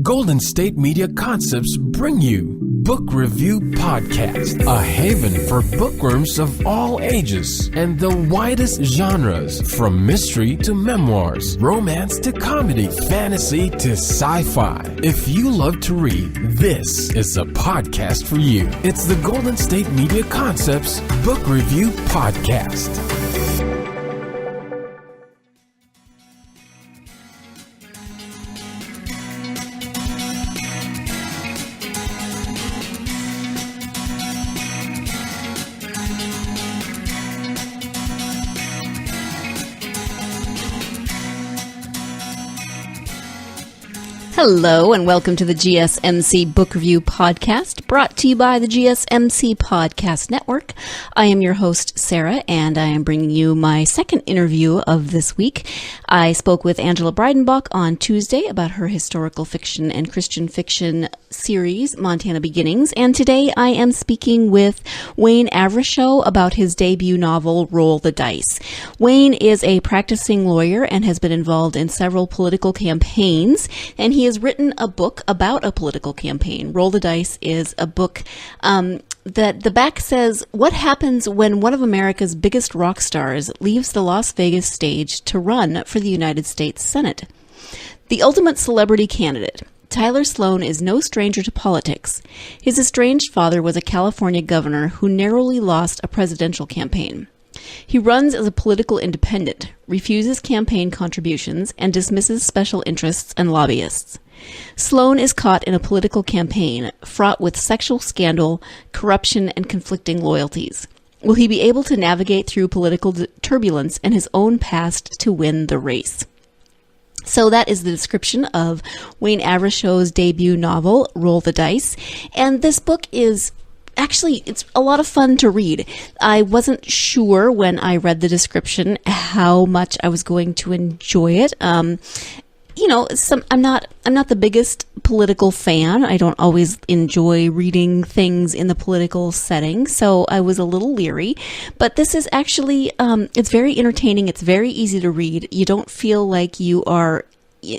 Golden State Media Concepts bring you Book Review Podcast, a haven for bookworms of all ages and the widest genres, from mystery to memoirs, romance to comedy, fantasy to sci-fi. If you love to read, this is a podcast for you. It's the Golden State Media Concepts Book Review Podcast. Hello and welcome to the GSMc Book Review Podcast, brought to you by the GSMc Podcast Network. I am your host, Sarah, and I am bringing you my second interview of this week. I spoke with Angela Breidenbach on Tuesday about her historical fiction and Christian fiction series, Montana Beginnings, and today I am speaking with Wayne Avrashow about his debut novel, Roll the Dice. Wayne is a practicing lawyer and has been involved in several political campaigns, and he has written a book about a political campaign. Roll the Dice is a book that the back says, what happens when one of America's biggest rock stars leaves the Las Vegas stage to run for the United States Senate? The ultimate celebrity candidate, Tyler Sloan, is no stranger to politics. His estranged father was a California governor who narrowly lost a presidential campaign. He runs as a political independent, refuses campaign contributions, and dismisses special interests and lobbyists. Sloan is caught in a political campaign fraught with sexual scandal, corruption, and conflicting loyalties. Will he be able to navigate through political turbulence and his own past to win the race? So that is the description of Wayne Avrashow's debut novel, Roll the Dice. And this book is actually, it's a lot of fun to read. I wasn't sure when I read the description how much I was going to enjoy it. I'm not the biggest political fan. I don't always enjoy reading things in the political setting, so I was a little leery. But this is actually, it's very entertaining. It's very easy to read. You don't feel like you are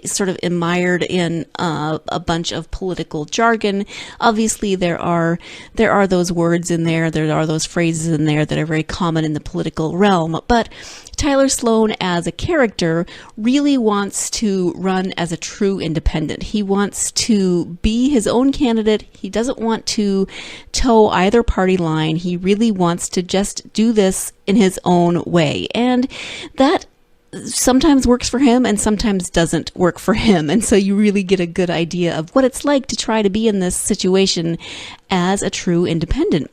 sort of mired in a bunch of political jargon. Obviously, there are those words in there, there are those phrases in there that are very common in the political realm, but Tyler Sloan as a character really wants to run as a true independent. He wants to be his own candidate. He doesn't want to toe either party line. He really wants to just do this in his own way. And that sometimes works for him and sometimes doesn't work for him. And so you really get a good idea of what it's like to try to be in this situation as a true independent.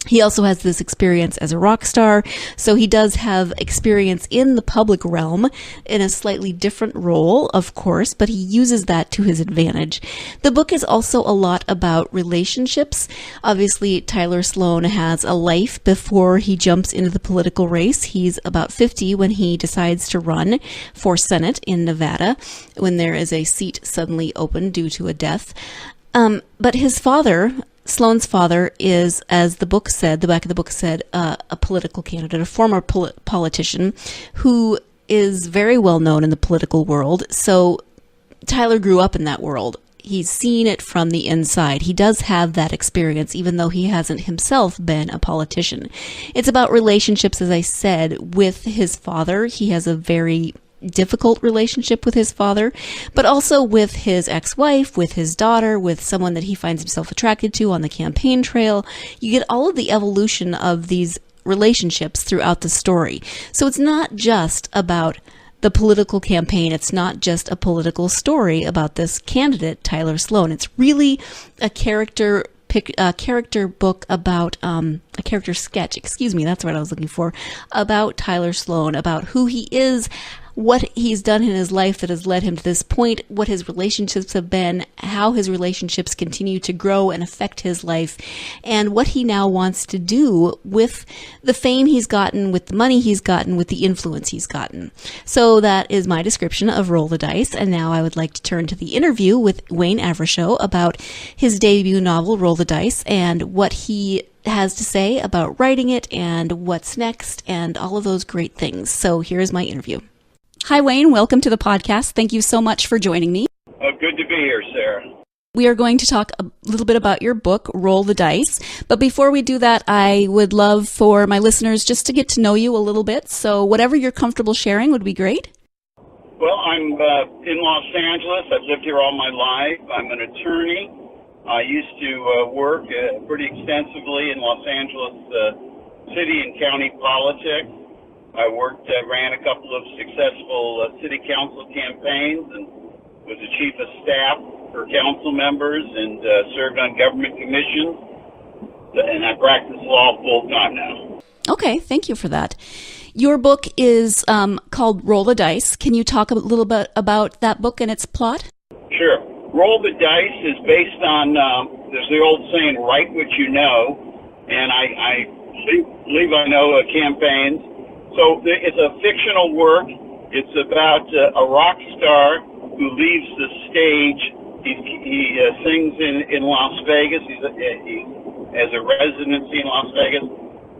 He also has this experience as a rock star, so he does have experience in the public realm in a slightly different role, of course, but he uses that to his advantage. The book is also a lot about relationships. Obviously, Tyler Sloan has a life before he jumps into the political race. He's about 50 when he decides to run for Senate in Nevada, when there is a seat suddenly open due to a death. But his father, Sloan's father, is, as the book said, the back of the book said, a political candidate, a former politician who is very well known in the political world. So Tyler grew up in that world. He's seen it from the inside. He does have that experience, even though he hasn't himself been a politician. It's about relationships, as I said, with his father. He has a very difficult relationship with his father, but also with his ex-wife, with his daughter, with someone that he finds himself attracted to on the campaign trail. You get all of the evolution of these relationships throughout the story. So it's not just about the political campaign. It's not just a political story about this candidate, Tyler Sloan. It's really a character book about a character sketch. That's what I was looking for, about Tyler Sloan, about who he is, what he's done in his life that has led him to this point, what his relationships have been, how his relationships continue to grow and affect his life, and what he now wants to do with the fame he's gotten, with the money he's gotten, with the influence he's gotten. So that is my description of Roll the Dice, and now I would like to turn to the interview with Wayne Avrashow about his debut novel, Roll the Dice, and what he has to say about writing it and what's next and all of those great things. So here's my interview. Hi, Wayne. Welcome to the podcast. Thank you so much for joining me. Good to be here, Sarah. We are going to talk a little bit about your book, Roll the Dice. But before we do that, I would love for my listeners just to get to know you a little bit. So whatever you're comfortable sharing would be great. Well, I'm in Los Angeles. I've lived here all my life. I'm an attorney. I used to work pretty extensively in Los Angeles city and county politics. I ran a couple of successful city council campaigns and was the chief of staff for council members and served on government commissions. And I practice law full time now. Okay, thank you for that. Your book is called Roll the Dice. Can you talk a little bit about that book and its plot? Sure. Roll the Dice is based on, there's the old saying, write what you know. And I believe I know campaigns. So it's a fictional work. It's about a rock star who leaves the stage. He sings in Las Vegas. He has a residency in Las Vegas.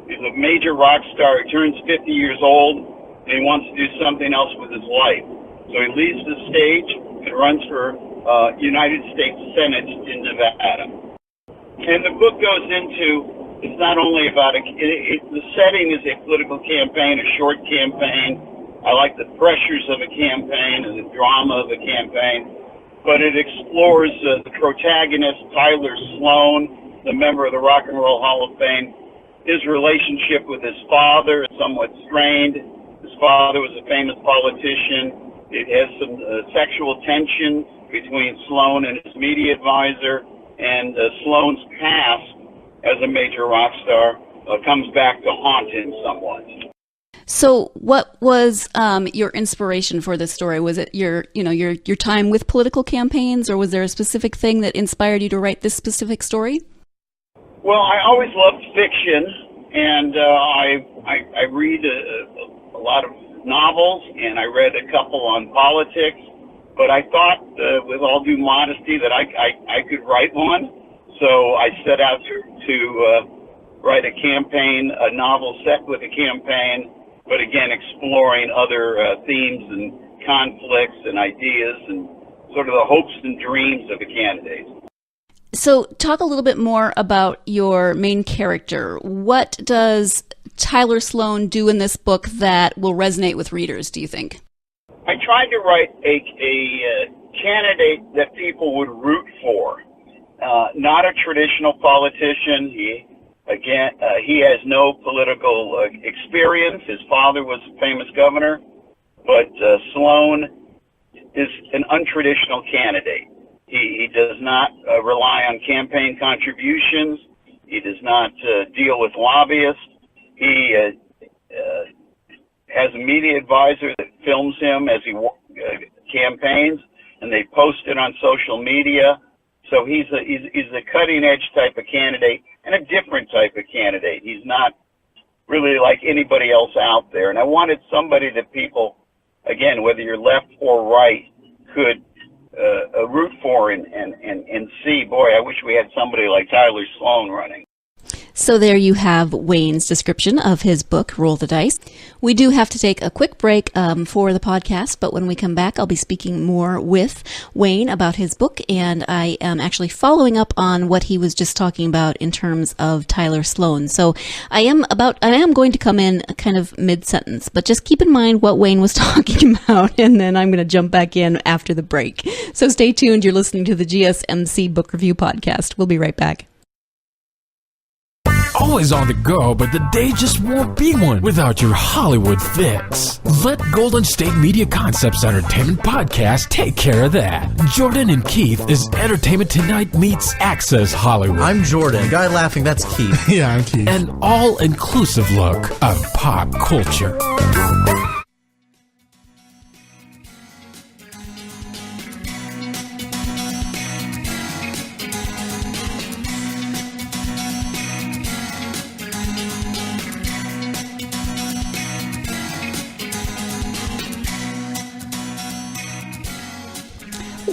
He's a major rock star. He turns 50 years old, and he wants to do something else with his life. So he leaves the stage and runs for United States Senate in Nevada. And the book goes into, it's not only about, the setting is a political campaign, a short campaign. I like the pressures of a campaign and the drama of a campaign. But it explores the protagonist, Tyler Sloan, the member of the Rock and Roll Hall of Fame. His relationship with his father is somewhat strained. His father was a famous politician. It has some sexual tension between Sloan and his media advisor, and Sloan's past as a major rock star comes back to haunt him somewhat. So, what was your inspiration for this story? Was it your time with political campaigns, or was there a specific thing that inspired you to write this specific story? Well, I always loved fiction, and I read a lot of novels, and I read a couple on politics. But I thought, with all due modesty, that I could write one. So I set out to write a novel set with a campaign, but again, exploring other themes and conflicts and ideas and sort of the hopes and dreams of a candidate. So talk a little bit more about your main character. What does Tyler Sloan do in this book that will resonate with readers, do you think? I tried to write a candidate that people would root for. Not a traditional politician. He has no political experience. His father was a famous governor, but Sloan is an untraditional candidate. He does not rely on campaign contributions. He does not deal with lobbyists. He has a media advisor that films him as he campaigns, and they post it on social media. So he's a cutting-edge type of candidate and a different type of candidate. He's not really like anybody else out there. And I wanted somebody that people, again, whether you're left or right, could root for and see, boy, I wish we had somebody like Tyler Sloan running. So there you have Wayne's description of his book, Roll the Dice. We do have to take a quick break for the podcast, but when we come back, I'll be speaking more with Wayne about his book, and I am actually following up on what he was just talking about in terms of Tyler Sloan. So I am going to come in kind of mid-sentence, but just keep in mind what Wayne was talking about, and then I'm going to jump back in after the break. So stay tuned. You're listening to the GSMc Book Review Podcast. We'll be right back. Always on the go, but the day just won't be one without your Hollywood fix. Let Golden State Media Concepts Entertainment Podcast take care of that. Jordan and Keith is Entertainment Tonight meets Access Hollywood. I'm Jordan. The guy laughing, that's Keith. Yeah, I'm Keith. An all-inclusive look of pop culture.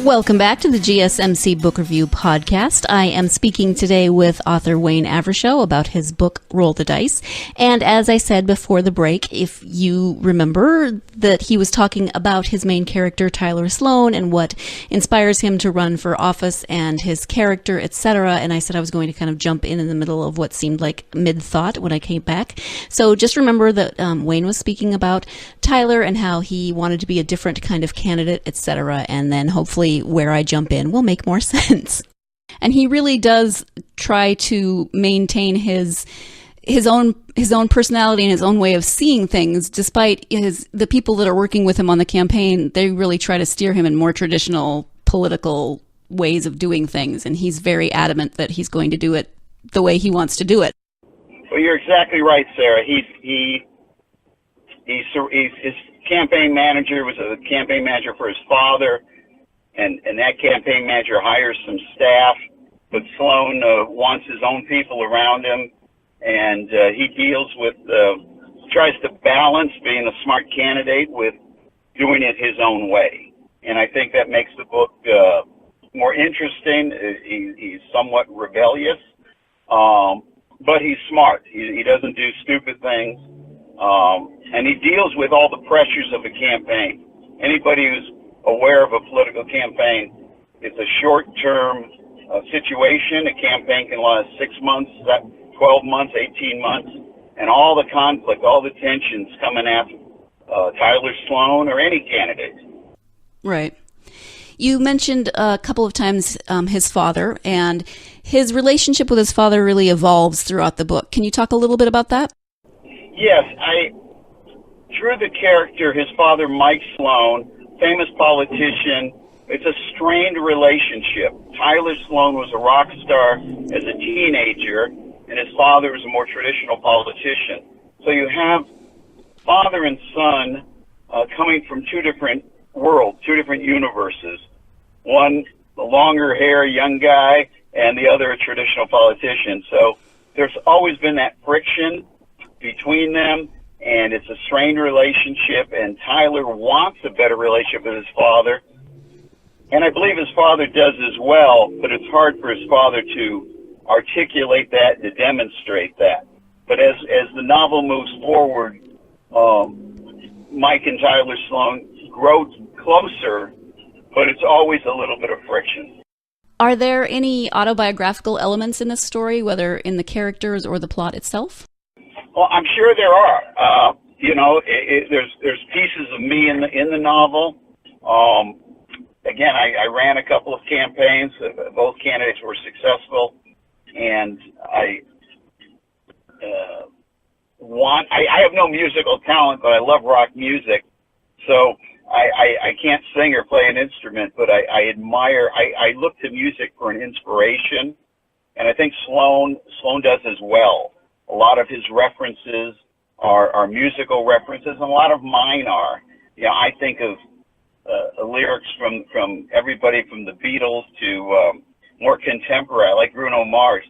Welcome back to the GSMc Book Review Podcast. I am speaking today with author Wayne Avrashow about his book, Roll the Dice. And as I said before the break, if you remember that he was talking about his main character, Tyler Sloan, and what inspires him to run for office and his character, etc. And I said I was going to kind of jump in the middle of what seemed like mid-thought when I came back. So just remember that Wayne was speaking about Tyler and how he wanted to be a different kind of candidate, etc. And then hopefully where I jump in will make more sense. And he really does try to maintain his own personality and his own way of seeing things, despite the people that are working with him on the campaign. They really try to steer him in more traditional political ways of doing things, and he's very adamant that he's going to do it the way he wants to do it. Well, you're exactly right, Sarah. His campaign manager was a campaign manager for his father, and that campaign manager hires some staff, but Sloan wants his own people around him, and he tries to balance being a smart candidate with doing it his own way. And I think that makes the book more interesting. He's somewhat rebellious, but he's smart. He doesn't do stupid things, and he deals with all the pressures of a campaign. Anybody who's aware of a political campaign, it's a short-term situation. A campaign can last 6 months, 12 months, 18 months, and all the conflict, all the tensions coming after Tyler Sloan or any candidate. Right. You mentioned a couple of times his father, and his relationship with his father really evolves throughout the book. Can you talk a little bit about that? Yes. Through the character, his father, Mike Sloan, famous politician, it's a strained relationship. Tyler Sloan was a rock star as a teenager, and his father was a more traditional politician. So you have father and son coming from two different worlds, two different universes. One, the longer hair young guy, and the other, a traditional politician. So there's always been that friction between them, and it's a strained relationship, and Tyler wants a better relationship with his father. And I believe his father does as well, but it's hard for his father to articulate that, to demonstrate that. But as the novel moves forward, Mike and Tyler Sloan grow closer, but it's always a little bit of friction. Are there any autobiographical elements in this story, whether in the characters or the plot itself? Well, I'm sure there are. There's pieces of me in the novel. Again, I ran a couple of campaigns. Both candidates were successful, and I have no musical talent, but I love rock music. So I can't sing or play an instrument, but I admire. I look to music for an inspiration, and I think Sloan does as well. A lot of his references are musical references, and a lot of mine are. I think of lyrics from everybody from the Beatles to more contemporary. I like Bruno Mars.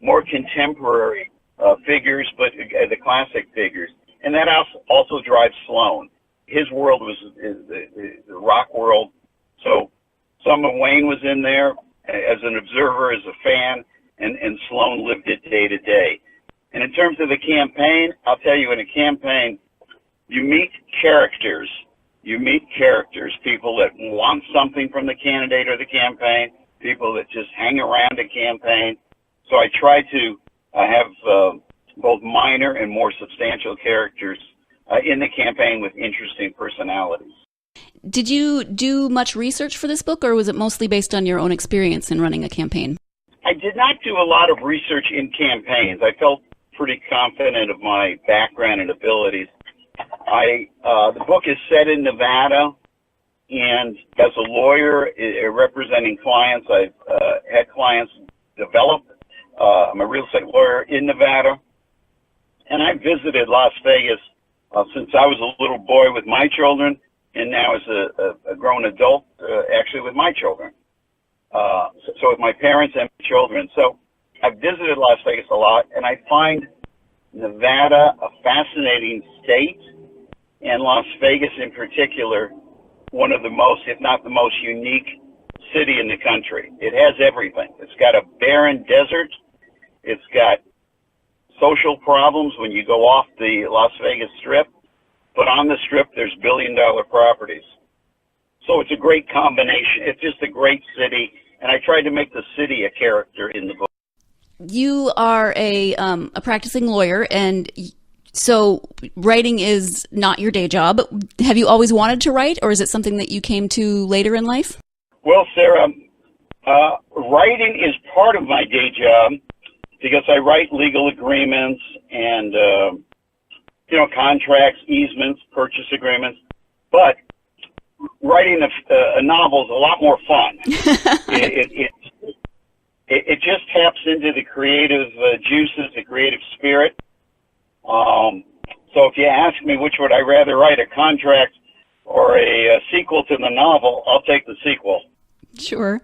More contemporary figures, but the classic figures. And that also drives Sloan. His world was the rock world. So some of Wayne was in there as an observer, as a fan, and Sloan lived it day to day. And in terms of the campaign, I'll tell you, in a campaign, you meet characters. You meet characters, people that want something from the candidate or the campaign, people that just hang around a campaign. So I try to have both minor and more substantial characters in the campaign with interesting personalities. Did you do much research for this book, or was it mostly based on your own experience in running a campaign? I did not do a lot of research in campaigns. I felt pretty confident of my background and abilities. The book is set in Nevada, and as a lawyer representing clients, I've had clients develop. I'm a real estate lawyer in Nevada, and I visited Las Vegas since I was a little boy with my children, and now as a grown adult, actually with my children. So with my parents and my children. So I've visited Las Vegas a lot, and I find Nevada a fascinating state, and Las Vegas in particular, one of the most, if not the most unique city in the country. It has everything. It's got a barren desert. It's got social problems when you go off the Las Vegas Strip, but on the Strip there's billion-dollar properties. So it's a great combination. It's just a great city, and I tried to make the city a character in the book. You are a practicing lawyer, and so writing is not your day job. Have you always wanted to write, or is it something that you came to later in life? Well, Sarah, writing is part of my day job because I write legal agreements and, contracts, easements, purchase agreements. But writing a novel is a lot more fun. It just taps into the creative juices, the creative spirit. So if you ask me which would I rather write, a contract or a sequel to the novel, I'll take the sequel. Sure.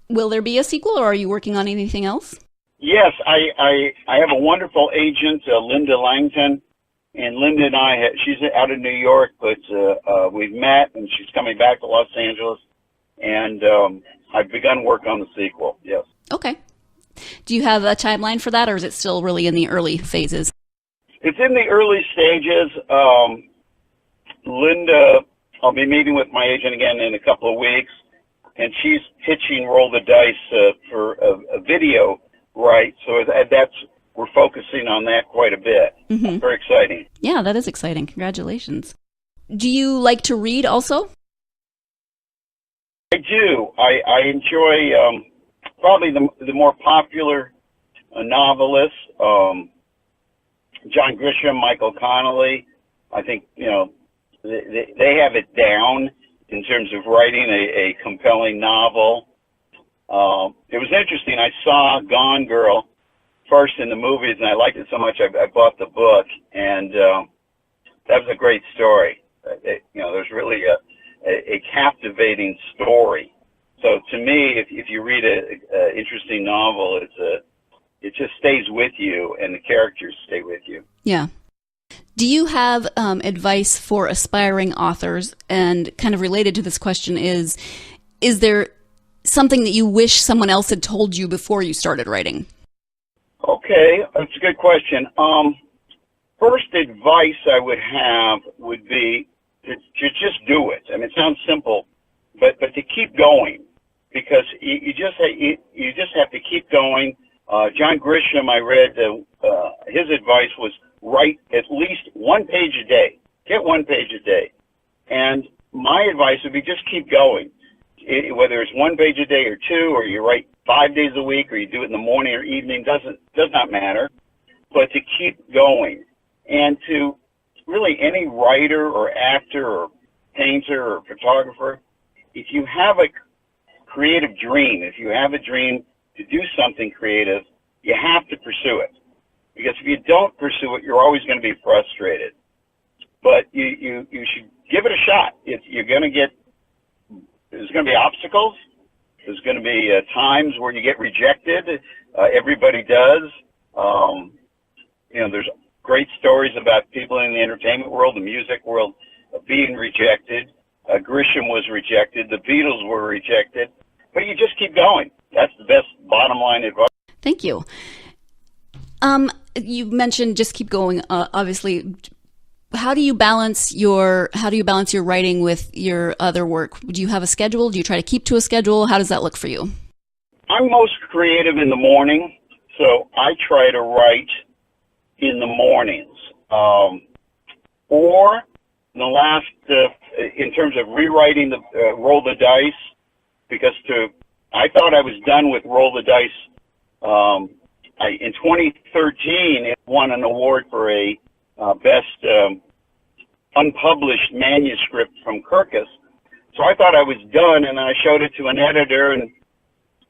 Will there be a sequel, or are you working on anything else? Yes, I have a wonderful agent, Linda Langton, and Linda and I, she's out of New York, but we've met, and she's coming back to Los Angeles, and I've begun work on the sequel, yes. Okay. Do you have a timeline for that, or is it still really in the early phases? It's in the early stages. Linda, I'll be meeting with my agent again in a couple of weeks, and she's pitching Roll the Dice for a video, right? So we're focusing on that quite a bit. Mm-hmm. Very exciting. Yeah, that is exciting. Congratulations. Do you like to read also? I do. I enjoy probably the more popular novelists, John Grisham, Michael Connelly. I think, they have it down in terms of writing a compelling novel. It was interesting. I saw Gone Girl first in the movies, and I liked it so much I bought the book, and that was a great story. There's really a captivating story. So to me, if you read a interesting novel, it just stays with you, and the characters stay with you. Yeah. Do you have advice for aspiring authors? And kind of related to this question is there something that you wish someone else had told you before you started writing? Okay, that's a good question. First advice I would have would be to just do it. I mean, it sounds simple, but to keep going, because you just have to keep going. John Grisham, I read his advice was write at least 1 page a day. Get 1 page a day, and my advice would be just keep going. Whether it's 1 page a day or 2, or you write 5 days a week, or you do it in the morning or evening, does not matter. But to keep going, and to really any writer or actor or painter or photographer, if you have a creative dream, if you have a dream to do something creative, you have to pursue it. Because if you don't pursue it, you're always going to be frustrated. But you should give it a shot. There's going to be obstacles. There's going to be times where you get rejected. Everybody does. There's great stories about people in the entertainment world, the music world, being rejected. Grisham was rejected. The Beatles were rejected. But you just keep going. That's the best bottom line advice. Thank you. You mentioned just keep going. Obviously, how do you balance your writing with your other work? Do you have a schedule? Do you try to keep to a schedule? How does that look for you? I'm most creative in the morning, so I try to write in the mornings. Or in the last, in terms of rewriting the Roll the Dice, because I thought I was done with Roll the Dice. In 2013, it won an award for a best unpublished manuscript from Kirkus. So I thought I was done, and I showed it to an editor, and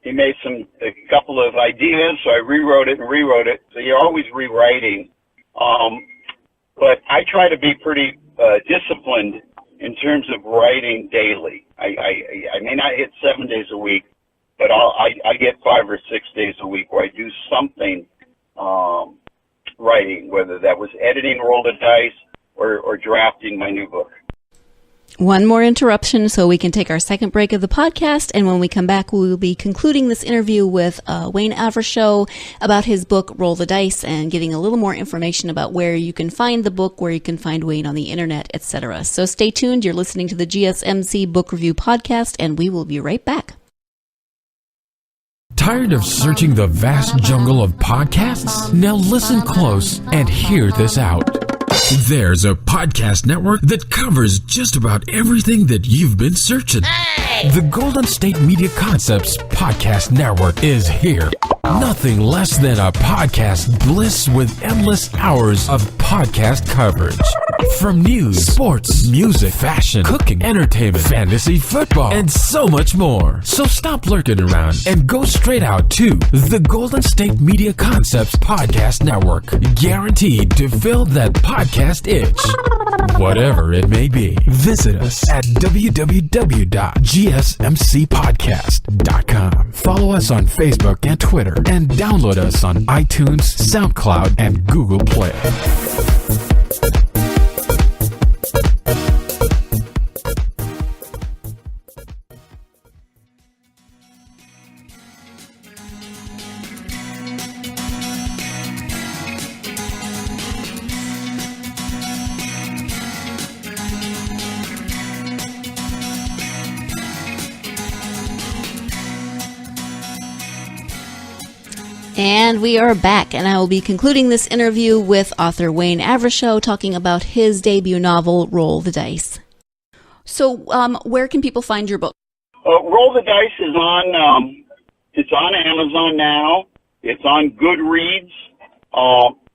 he made a couple of ideas, so I rewrote it. So you're always rewriting. But I try to be pretty disciplined in terms of writing daily. I may not hit 7 days a week, but I get 5 or 6 days a week where I do something writing, whether that was editing Roll the Dice or drafting my new book. One more interruption so we can take our second break of the podcast. And when we come back, we will be concluding this interview with Wayne Avrashow about his book, Roll the Dice, and giving a little more information about where you can find the book, where you can find Wayne on the internet, etc. So stay tuned. You're listening to the GSMc Book Review Podcast, and we will be right back. Tired of searching the vast jungle of podcasts? Now listen close and hear this out. There's a podcast network that covers just about everything that you've been searching. Hey! The Golden State Media Concepts Podcast Network is here. Nothing less than a podcast bliss with endless hours of podcast coverage. From news, sports, music, fashion, cooking, entertainment, fantasy, football, and so much more. So stop lurking around and go straight out to the Golden State Media Concepts Podcast Network. Guaranteed to fill that podcast itch. Whatever it may be. Visit us at www.gsmcpodcast.com. Follow us on Facebook and Twitter, and download us on iTunes, SoundCloud, and Google Play. And we are back, and I will be concluding this interview with author Wayne Avrashow talking about his debut novel, Roll the Dice. So, where can people find your book? Roll the Dice is on, it's on Amazon now. It's on Goodreads.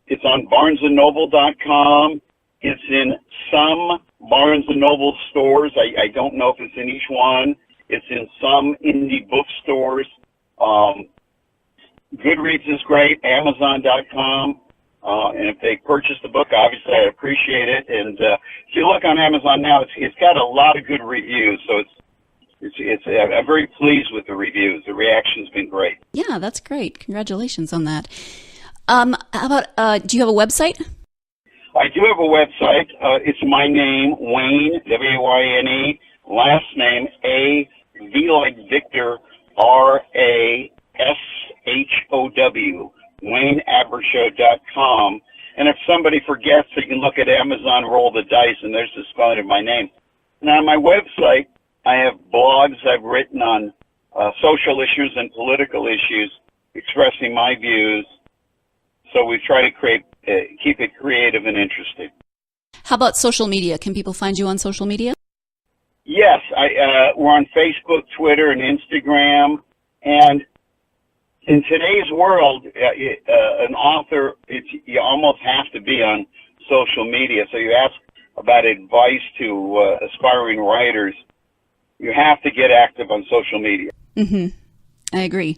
It's on BarnesandNoble.com. It's in some Barnes & Noble stores. I don't know if it's in each one. It's in some indie bookstores. Goodreads is great, Amazon.com, and if they purchase the book, obviously I appreciate it. And if you look on Amazon now, it's got a lot of good reviews, so I'm very pleased with the reviews. The reaction's been great. Yeah, that's great. Congratulations on that. How about, do you have a website? I do have a website. It's my name, Wayne, W-A-Y-N-E, last name, A-V like Victor, R-A-S-H-O-W, WayneAvrashow.com. And if somebody forgets, they can look at Amazon, Roll the Dice, and there's the spelling of my name. Now, on my website, I have blogs I've written on social issues and political issues, expressing my views. So we try to keep it creative and interesting. How about social media? Can people find you on social media? Yes, we're on Facebook, Twitter, and Instagram. And in today's world, an author, you almost have to be on social media. So you ask about advice to aspiring writers, you have to get active on social media. Mm-hmm. I agree.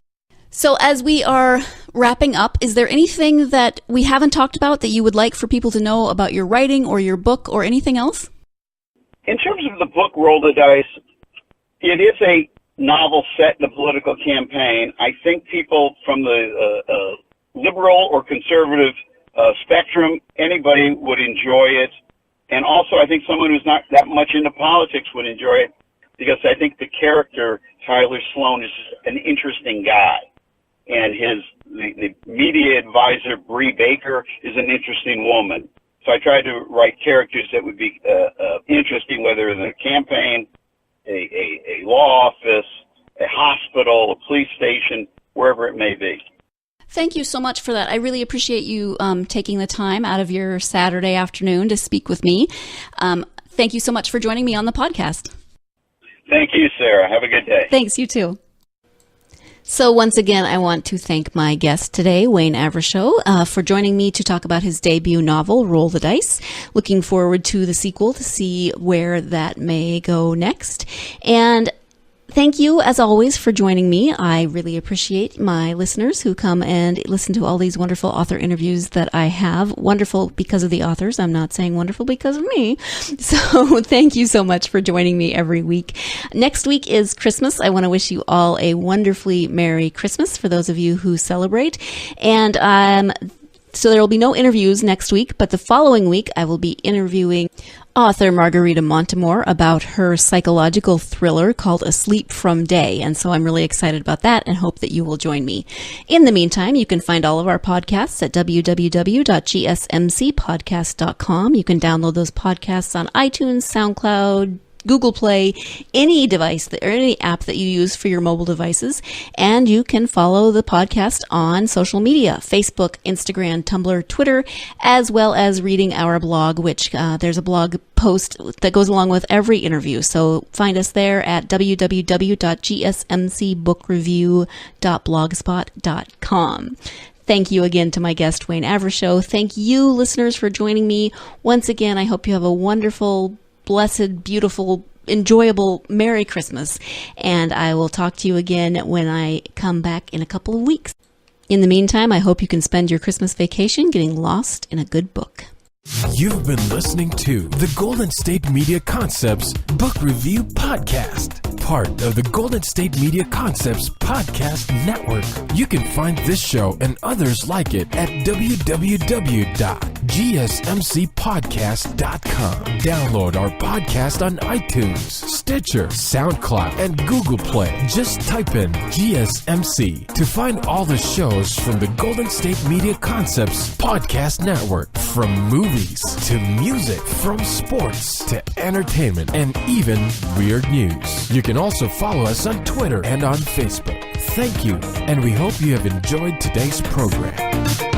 So as we are wrapping up, is there anything that we haven't talked about that you would like for people to know about your writing or your book or anything else? In terms of the book, Roll the Dice, it is a novel set in a political campaign. I think people from the liberal or conservative spectrum, anybody would enjoy it. And also I think someone who's not that much into politics would enjoy it, because I think the character, Tyler Sloan, is an interesting guy. And the media advisor, Bree Baker, is an interesting woman. So I tried to write characters that would be interesting, whether in a campaign, a law office, a hospital, a police station, wherever it may be. Thank you so much for that. I really appreciate you taking the time out of your Saturday afternoon to speak with me. Thank you so much for joining me on the podcast. Thank you, Sarah. Have a good day. Thanks, you too. So once again, I want to thank my guest today, Wayne Avrashow, for joining me to talk about his debut novel, Roll the Dice. Looking forward to the sequel to see where that may go next. And thank you, as always, for joining me. I really appreciate my listeners who come and listen to all these wonderful author interviews that I have. Wonderful because of the authors. I'm not saying wonderful because of me. So thank you so much for joining me every week. Next week is Christmas. I want to wish you all a wonderfully Merry Christmas for those of you who celebrate. And So there will be no interviews next week, but the following week I will be interviewing author Margarita Montemor about her psychological thriller called Asleep from Day. And so I'm really excited about that and hope that you will join me. In the meantime, you can find all of our podcasts at www.gsmcpodcast.com. You can download those podcasts on iTunes, SoundCloud, Google Play, any device or any app that you use for your mobile devices. And you can follow the podcast on social media, Facebook, Instagram, Tumblr, Twitter, as well as reading our blog, which there's a blog post that goes along with every interview. So find us there at www.gsmcbookreview.blogspot.com. Thank you again to my guest, Wayne Avrashow. Thank you, listeners, for joining me. Once again, I hope you have a wonderful, blessed, beautiful, enjoyable Merry Christmas. And I will talk to you again when I come back in a couple of weeks. In the meantime, I hope you can spend your Christmas vacation getting lost in a good book. You've been listening to the Golden State Media Concepts Book Review Podcast, part of the Golden State Media Concepts Podcast Network. You can find this show and others like it at www.gsmcpodcast.com. Download our podcast on iTunes, Stitcher, SoundCloud, and Google Play. Just type in GSMC to find all the shows from the Golden State Media Concepts Podcast Network, from movies to music, from sports to entertainment, and even weird news. You can also follow us on Twitter and on Facebook. Thank you, and we hope you have enjoyed today's program.